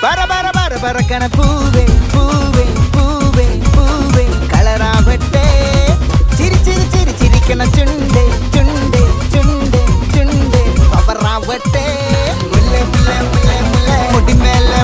പറക്കണ പൂവേ പൂവേ പൂവേ പൂവേ കളറാവട്ടെ ചിരിക്കണ ചുണ്ടേ ചുണ്ടേ ചുണ്ടേ ചുണ്ടേ പവറാവട്ടെ മുല്ല മുല്ല മുല്ല മുല്ല മുടിമേലെ